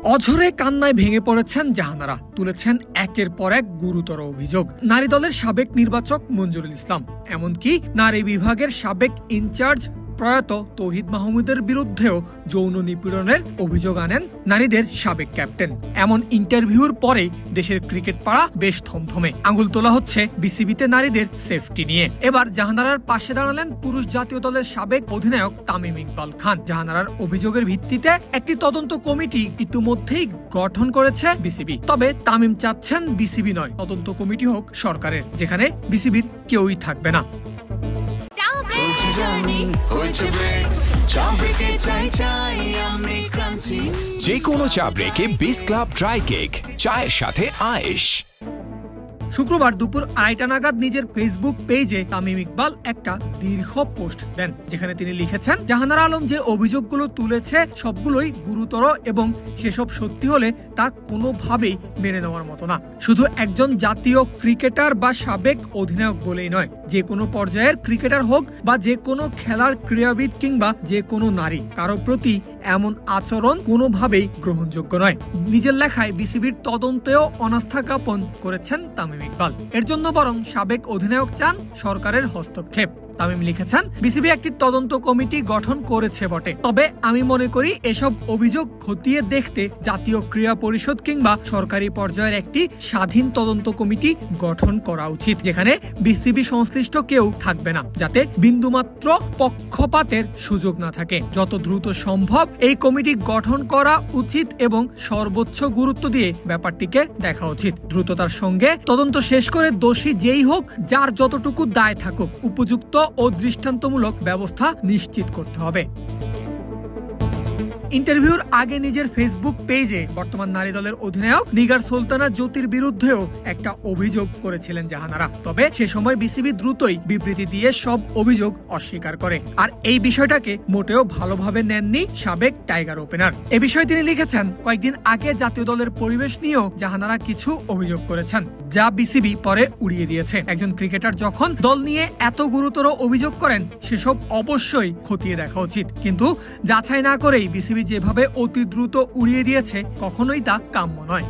অঝরে কান্নায় ভেঙে পড়েছেন জাহানারা, তুলেছেন একের পর এক গুরুতর অভিযোগ। নারী দলের সাবেক নির্বাচক মঞ্জুরুল ইসলাম, এমনকি নারী বিভাগের সাবেক ইনচার্জ প্রয়াত তৌহিদ মাহমুদের বিরুদ্ধেও যৌন নিপীড়নের অভিযোগ আনেন নারীদের সাবেক ক্যাপ্টেন। এমন ইন্টারভিউর পরে দেশের ক্রিকেট পাড়া বেশ থমথমে। আঙুল তোলা হচ্ছে বিসিবিতে নারীদের সেফটি নিয়ে। এবার জাহানারার পাশে দাঁড়ালেন পুরুষ জাতীয় দলের সাবেক অধিনায়ক তামিম ইকবাল খান। জাহানারার অভিযোগের ভিত্তিতে একটি তদন্ত কমিটি ইতিমধ্যেই গঠন করেছে বিসিবি। তবে তামিম চাচ্ছেন বিসিবি নয়, তদন্ত কমিটি হোক সরকারের, যেখানে বিসিবির কেউই থাকবে না। যে কোনো চা ব্রেকে বিস ক্লাব ড্রাই কেক, চায়ের সাথে আয়েশ। শুক্রবার দুপুর 2টা নাগাদ নিজের ফেসবুক পেজে তামিম ইকবাল একটা দীর্ঘ পোস্ট দেন, যেখানে তিনি লিখেছেন, জাহানারা আলম যে অভিযোগগুলো তুলেছে সবগুলোই গুরুতর এবং সেসব সত্যি হলে তা কোনোভাবেই মেনে নেওয়ার মতো না। শুধু একজন জাতীয় ক্রিকেটার বা সাবেক অধিনায়ক বলেই নয়, যে কোনো পর্যায়ের ক্রিকেটার হোক বা যে কোনো খেলার ক্রীড়াবিদ কিংবা যে কোনো নারী, কারো প্রতি এমন আচরণ কোনোভাবেই গ্রহণযোগ্য নয়। নিজের লেখায় বিসিবির তদন্তেও অনাস্থা জ্ঞাপন করেছেন তামিম ইকবাল। এর জন্য বরং সাবেক অধিনায়ক চান সরকারের হস্তক্ষেপ। তামিম লিখেছেন, বিসিবি একটি তদন্ত কমিটি গঠন করেছে বটে, তবে আমি মনে করি এসব অভিযোগ খতিয়ে দেখতে জাতীয় ক্রীড়া পরিষদ কিংবা সরকারি পর্যায়ের একটি স্বাধীন তদন্ত কমিটি গঠন করা উচিত, যেখানে বিসিবি সংশ্লিষ্ট কেউ থাকবে না, যাতে বিন্দুমাত্র পক্ষপাতের সুযোগ না থাকে। যত দ্রুত সম্ভব এই কমিটি গঠন করা উচিত এবং সর্বোচ্চ গুরুত্ব দিয়ে ব্যাপারটিকে দেখা উচিত। দ্রুততার সঙ্গে তদন্ত শেষ করে দোষী যেই হোক, যার যতটুকু দায় থাকুক, উপযুক্ত ও দৃষ্টান্তমূলক ব্যবস্থা নিশ্চিত করতে হবে। ইন্টারভিউর আগে নিজের ফেসবুক পেজে বর্তমান নারী দলের অধিনায়ক নিগার সুলতানা জ্যোতির বিরুদ্ধেও একটা অভিযোগ করেছিলেন জাহানারা। তবে সে সময় বিসিবি দ্রুতই বিবৃতি দিয়ে সব অভিযোগ অস্বীকার করে। আর এই বিষয়টাকে মোটেও ভালোভাবে নেননি সাবেক টাইগার ওপেনার। এ বিষয়ে তিনি লিখেছেন, কয়েকদিন আগে জাতীয় দলের পরিবেশ নিয়েও জাহানারা কিছু অভিযোগ করেছেন, যা বিসিবি পরে উড়িয়ে দিয়েছে। একজন ক্রিকেটার যখন দল নিয়ে এত গুরুতর অভিযোগ করেন, সেসব অবশ্যই খতিয়ে দেখা উচিত, কিন্তু যাচাই না করেই বিসিবি যেভাবে অতি দ্রুত উড়িয়ে দিয়েছে, কখনোই তা কাম্য নয়।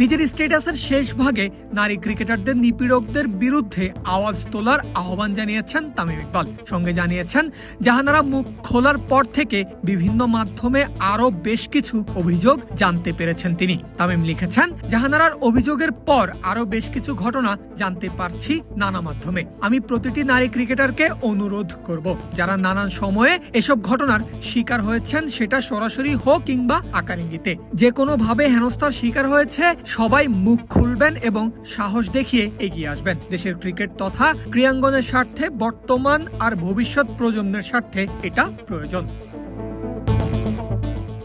নিজের স্ট্যাটাসের শেষ ভাগে নারী ক্রিকেটারদের নিপীড়কদের বিরুদ্ধে আওয়াজ তোলার আহ্বান জানিয়েছেন তামিম ইকবাল। সঙ্গে জানিয়েছেন, জাহানারা মুখ খোলার পর থেকে বিভিন্ন মাধ্যমে আরো বেশ কিছু অভিযোগ জানতে পেরেছেন তিনি। তামিম লিখেছেন, জাহানারার অভিযোগের পর আরো বেশ কিছু ঘটনা জানতে পারছি নানা মাধ্যমে। আমি প্রতিটি নারী ক্রিকেটারকে অনুরোধ করব, যারা নানান সময়ে এসব ঘটনার শিকার হয়েছেন, সেটা সরাসরি হোক কিংবা আকার ইঙ্গিতে, যে কোনো ভাবে হেনস্থার শিকার হয়েছে, সবাই মুখ খুলবেন এবং সাহস দেখিয়ে এগিয়ে আসবেন। দেশের ক্রিকেট তথা ক্রীড়াঙ্গনের স্বার্থে, বর্তমান আর ভবিষ্যৎ প্রজন্মের স্বার্থে এটা প্রয়োজন।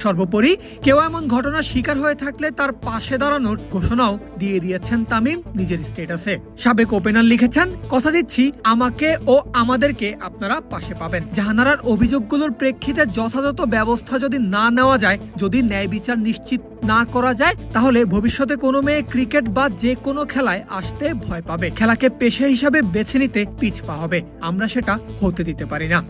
সর্বোপরি কেউ এমন ঘটনার শিকার হয়ে থাকলে তার পাশে দাঁড়ানোর ঘোষণাও দিয়ে দিয়েছেন তামিম নিজের স্ট্যাটাসে। সাবেক ওপেনার লিখেছেন, কথা দিচ্ছি আমাকে ও আমাদেরকে আপনারা পাশে পাবেন। জাহানারার অভিযোগগুলোর প্রেক্ষিতে যথাযথ ব্যবস্থা যদি না নেওয়া যায়, যদি ন্যায় বিচার নিশ্চিত না করা যায়, তাহলে ভবিষ্যতে কোনো মেয়ে ক্রিকেট বা যে কোনো খেলায় আসতে ভয় পাবে, খেলাকে পেশা হিসাবে বেছে নিতে পিছপা হবে। আমরা সেটা হতে দিতে পারি না।